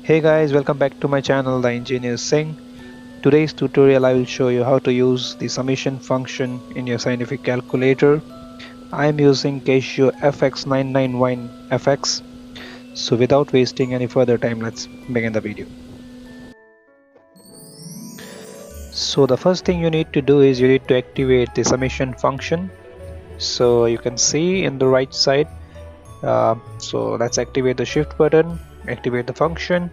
Hey guys, welcome back to my channel, The Engineer Singh. Today's tutorial I will show you how to use the summation function in your scientific calculator. I am using Casio FX991FX. So without wasting any further time, let's begin the video. So the first thing you need to do is you need to activate the summation function. So you can see in the right side. So let's activate the shift button, activate the function.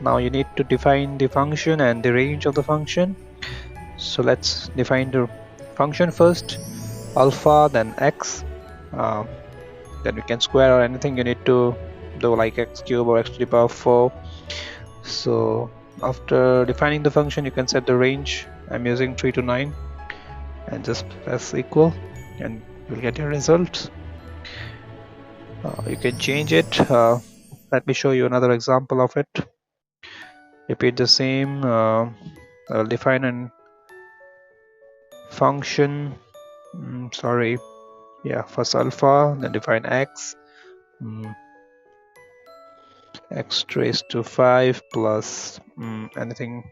Now you need to define the function and the range of the function. So let's define the function first, alpha, then x, then we can square or anything you need to do, like x cube or x to the power 4. So after defining the function, you can set the range. I'm using 3 to 9 and just press equal and you'll get your results. You can change it. Let me show you another example of it. Repeat the same. I'll define a function. First alpha, then define x. X raised to 5 plus anything.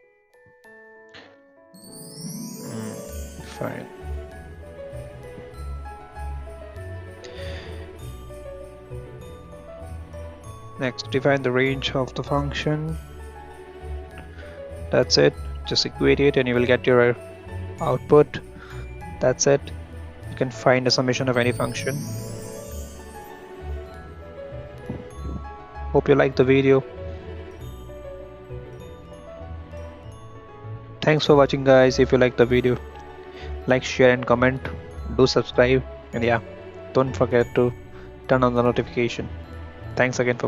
Fine. Next, define the range of the function. That's it. Just equate it and you will get your output. That's it. You can find a summation of any function. Hope you liked the video. Thanks for watching guys. If you like the video, like, share and comment. Do subscribe, and yeah, don't forget to turn on the notification. Thanks again for watching.